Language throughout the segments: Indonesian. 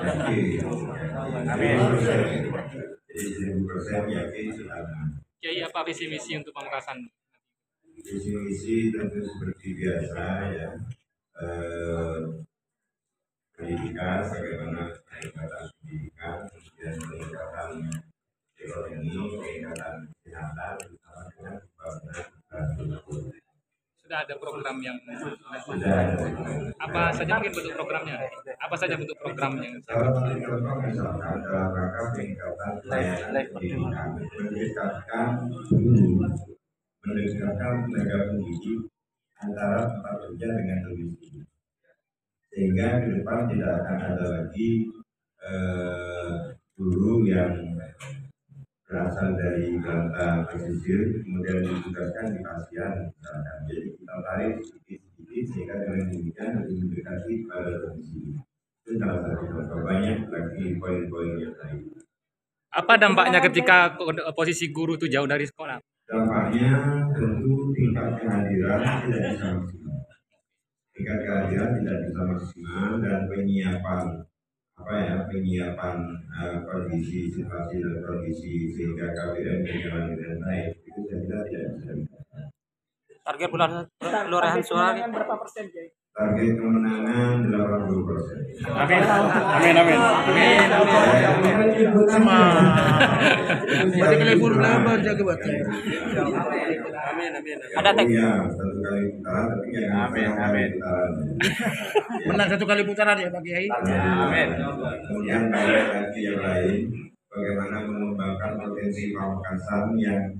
yakin. Amin. Jadi 1000% yakin sudah aman. Kiai, apa visi misi untuk Pamekasan? Visi misi tentu seperti biasa ya. Pendidikan, bagaimana peningkatan pendidikan, kemudian peningkatan ekonomi, peningkatan kesehatan, bersama dengan pembangunan infrastruktur. Sudah ada program yang Sudah ada. apa saja mungkin bentuk programnya? Apa saja bentuk programnya? Salah satu contoh misalkan dalam rangka peningkatan pelayanan pendidikan, mendekatkan guru, mendekatkan tenaga pendidik antara tempat kerja dengan domisi, sehingga ke depan tidak akan ada lagi guru yang berasal dari Kelantan pesisir kemudian ditugaskan di Pasian misalkan. Jadi kita tarik sedikit-sedikit sehingga dengan demikian lebih mendekati pada domisi. Itu salah satu contoh, banyak lagi poin-poin yang lain. Apa dampaknya ketika posisi guru itu jauh dari sekolah? Dampaknya tentu tingkat kehadiran tidak bisa maksimal. Tingkat kehadiran tidak bisa maksimal dan penyiapan kondisi situasi dan kondisi sehingga KBM berjalan dengan baik itu saya kira tidak bisa. Target perolehan suara berapa persen, Jay? Target kemenangan 80%. Amin. Amin. Amin. Amin. Sama. Jadi telepon lebar jaga batin. Amin. Amin. Ada tek. Ya, satu kali putaran tapi jangan amin. Menang satu kali putaran ya Pak Kiai. Amin. Kemudian banyak lagi yang lain, bagaimana mengembangkan potensi Pamekasan yang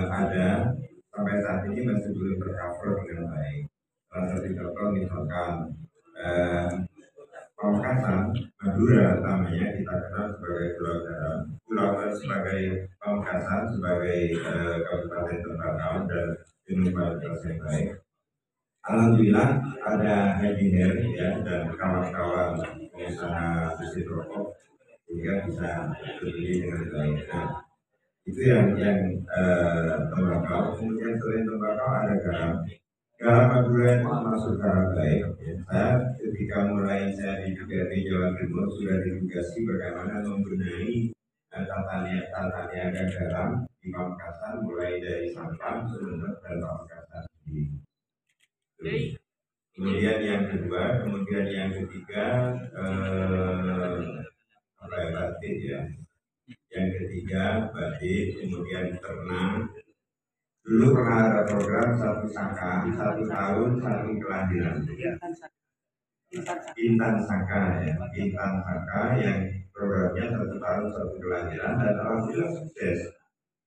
ada sampai saat ini masih belum tercover dengan baik. Salah satu contoh misalkan Pamekasan, Madura namanya kita kenal sebagai Pulau Garam, sebagai Pamekasan sebagai kabupaten tembakau dan dengan kualitas yang baik. Alhamdulillah ada Haji Her ya dan kawan-kawan pengusaha besi rokok sehingga bisa berbeli dengan baik. Nah, itu yang tembakau. Kemudian selain tembakau ada garam. Garam Madura itu masuk garam baik. Ya. Saya ketika mulai saya di DPRD Jawa Timur sudah ditugasi bagaimana membenahi tata niaga garam di Pamekasan mulai dari Sampang, Sumeneb dan Pamekasan sendiri. Kemudian yang ketiga batik ya. Yang ketiga batik, kemudian ternak. Dulu pernah ada program satu saka, 1 tahun 1 kelahiran. Intan Saka ya, Intan Saka yang programnya 1 tahun 1 kelahiran dan alhamdulillah sukses.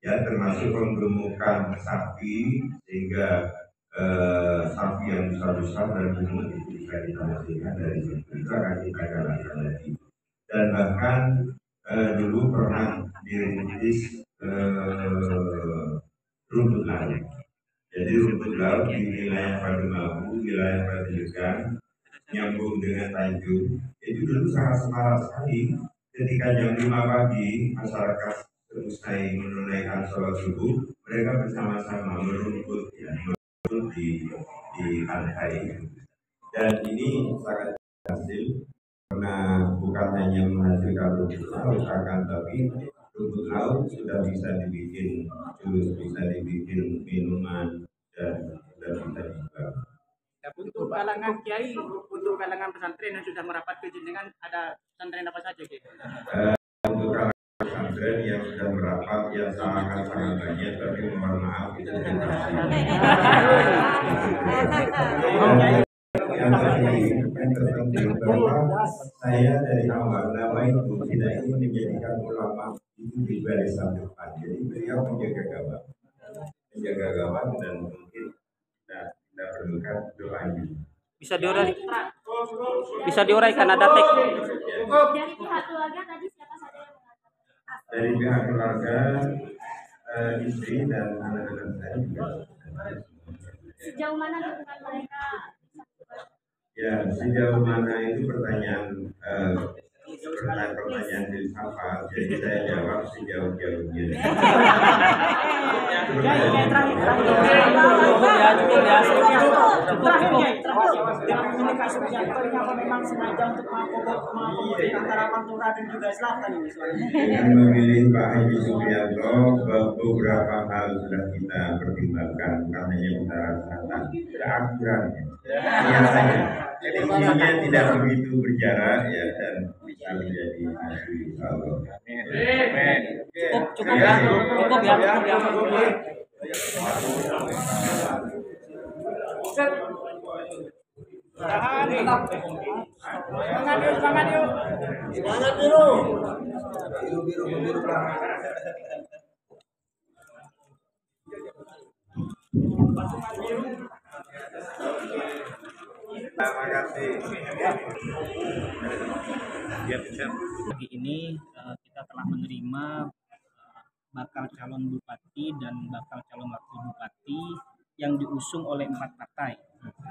Ya termasuk penggemukan sapi sehingga sapi yang besar-besar dan gemuk itu bisa dihasilkan dari situ. Itu akan kita galakkan lagi. Dan bahkan dulu pernah dirintis rumput laut. Jadi rumput laut di wilayah Padumabu, wilayah Padejukan, nyambung dengan Tanjung. Itu dulu sangat semarak sekali. Ketika jam 5 pagi masyarakat selesai menunaikan sholat subuh, mereka bersama-sama merumput ya. Di pantai dan ini sangat berhasil karena bukan hanya menghasilkan rumput laut akan tapi rumput laut sudah bisa dibikin jus, bisa dibikin minuman dan sudah bisa dijual. Ya, untuk kalangan kiai, untuk kalangan pesantren yang sudah merapat ke jenengan ada pesantren apa saja, Kiai? Untuk kalangan pesantren yang sudah merapat ya sangat banyak, tapi mohon maaf itu yang terpenting bahwa saya dari awal nama itu tidak ingin menjadikan ulama itu di barisan depan. Jadi beliau menjaga gawang dan mungkin kita perlukan doanya. Bisa diuraikan ada tek. Dari pihak keluarga tadi siapa saja yang mengatakan? Dari pihak keluarga, istri dan anak-anak saya juga. Sejauh mana dukungan mereka? Ya, sejauh mana itu pertanyaan filsafat. Jadi saya jawab sejauh-jauhnya. Dengan komunikasi Subianto ini apa memang sengaja untuk mengakomodir antara Pantura dan juga Selatan ini soalnya? Dengan memilih Pak Haji Subianto, beberapa hal sudah kita pertimbangkan, bukan hanya utara selatan, keakuran, biasanya. Jadi isinya tidak begitu berjarak ya dan bisa menjadi maju insya Allah. Cukup ya, cukup ya. Semangat yuk. Semangat biru. Terima kasih. Pagi ini kita telah menerima bakal calon bupati dan bakal calon wakil bupati yang diusung oleh 4 partai.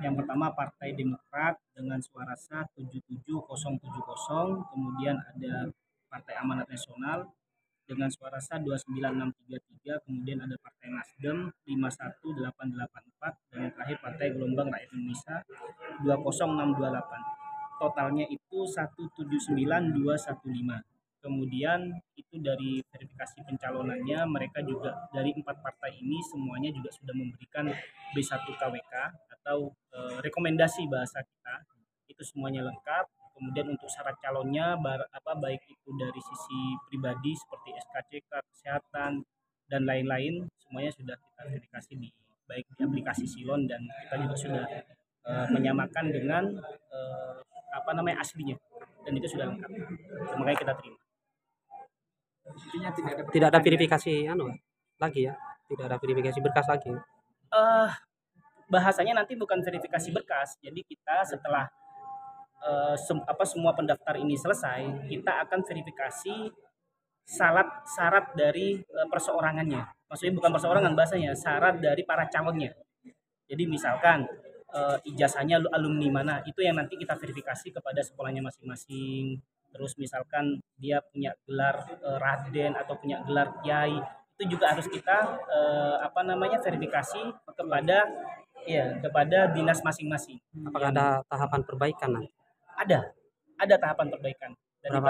Yang pertama Partai Demokrat dengan suara sah 77070, kemudian ada Partai Amanat Nasional dengan suara sah 29633, kemudian ada Partai Nasdem 51884, dan yang terakhir Partai Gelombang Rakyat Indonesia 20628. Totalnya itu 179215. Kemudian itu dari verifikasi pencalonannya, mereka juga dari 4 partai ini semuanya juga sudah memberikan B1 KWK atau rekomendasi bahasa kita, itu semuanya lengkap. Kemudian untuk syarat calonnya baik itu dari sisi pribadi seperti SKCK, kesehatan dan lain-lain, semuanya sudah kita verifikasi baik di aplikasi Silon, dan kita juga sudah menyamakan dengan aslinya, dan itu sudah lengkap. Makanya kita terima. Intinya Tidak ada verifikasi lagi ya, tidak ada verifikasi berkas lagi. Bahasanya nanti bukan verifikasi berkas, jadi kita setelah semua pendaftar ini selesai, kita akan verifikasi syarat dari perseorangannya. Maksudnya bukan perseorangan, bahasanya syarat dari para calonnya. Jadi misalkan ijazahnya alumni mana, itu yang nanti kita verifikasi kepada sekolahnya masing-masing. Terus misalkan dia punya gelar Raden atau punya gelar Kiai, itu juga harus kita verifikasi kepada dinas masing-masing. Apakah ada tahapan perbaikan nanti? Ada tahapan perbaikan. Dan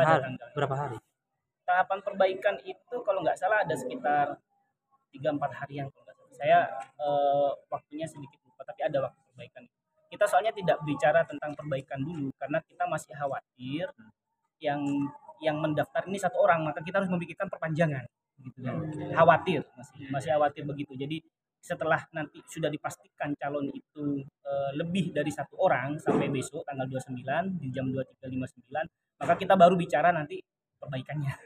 berapa hari? Tahapan perbaikan itu kalau nggak salah ada sekitar 3-4 harian. Saya waktunya sedikit lupa, tapi ada waktu perbaikan. Kita soalnya tidak bicara tentang perbaikan dulu karena kita masih khawatir yang mendaftar ini 1 orang, maka kita harus memikirkan perpanjangan gitu kan. Khawatir, masih khawatir begitu. Jadi setelah nanti sudah dipastikan calon itu lebih dari 1 orang sampai besok tanggal 29 di jam 23.59, maka kita baru bicara nanti perbaikannya.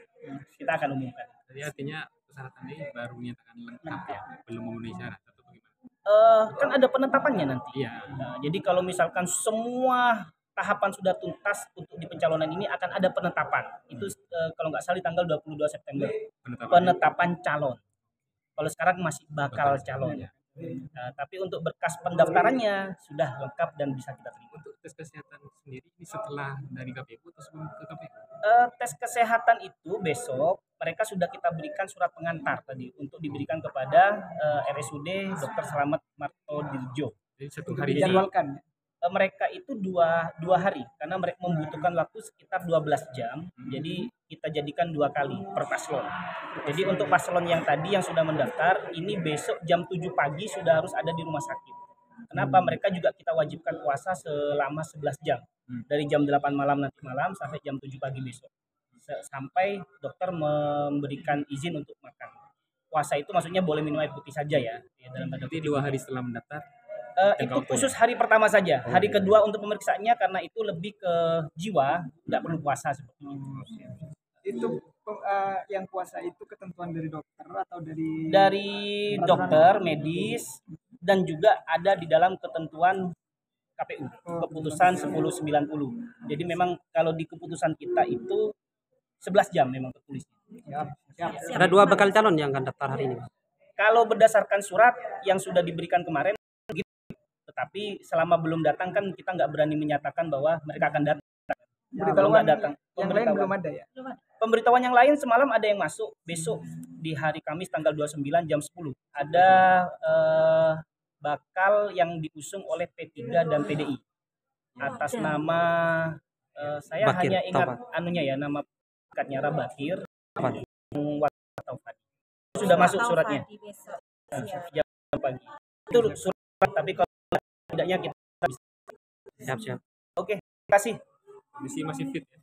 Kita akan umumkan. Jadi artinya persyaratan ini baru menyatakan lengkap ya, belum memenuhi syarat atau bagaimana? Kan ada penetapannya nanti. Iya. Nah, jadi kalau misalkan semua tahapan sudah tuntas untuk di pencalonan ini, akan ada penetapan. Itu kalau nggak salah di tanggal 22 September. Penetapan calon. Kalau sekarang masih bakal calon. Nah, tapi untuk berkas pendaftarannya sudah lengkap dan bisa kita terima. Untuk tes kesehatan sendiri ini setelah dari KPU atau sebelum ke KPU? Tes kesehatan itu besok mereka sudah kita berikan surat pengantar tadi untuk diberikan kepada RSUD Dr. Slamet Marto Dirjo. Jadi 1 hari ini dijadwalkan. Mereka itu dua hari karena mereka membutuhkan waktu sekitar 12 jam. Jadi kita jadikan 2 kali per paslon. Jadi untuk paslon yang tadi yang sudah mendaftar ini besok jam 7 pagi sudah harus ada di rumah sakit. Kenapa? Mereka juga kita wajibkan puasa selama 11 jam. Dari jam 8 malam nanti malam sampai jam 7 pagi besok. Sampai dokter memberikan izin untuk makan. Puasa itu maksudnya boleh minum air putih saja ya. Dalam tanda Jadi 2 hari setelah mendaftar. Itu khusus hari pertama saja. Hari kedua untuk pemeriksaannya karena itu lebih ke jiwa, tidak perlu puasa seperti itu. Itu yang puasa itu ketentuan dari dokter atau dari dokter medis, dan juga ada di dalam ketentuan KPU, keputusan 1090. Jadi memang kalau di keputusan kita itu 11 jam memang tertulis. Ada 2 bakal calon yang akan daftar hari ini. Kalau berdasarkan surat yang sudah diberikan kemarin, tetapi selama belum datang kan kita nggak berani menyatakan bahwa mereka akan datang. Kalau nggak datang, yang lain belum ada ya? Pemberitahuan yang lain semalam ada yang masuk besok di hari Kamis tanggal 29 jam 10. Ada bakal yang diusung oleh P3 dan PDI atas nama saya Bakir, hanya ingat Taufan. anunya ya, nama dekatnya Rabakir Taufan. Taufan. Sudah masuk suratnya Besok. jam pagi. Itu surat, tapi kalau tidaknya kita bisa. Siap. Oke, terima kasih. Masih fit ya.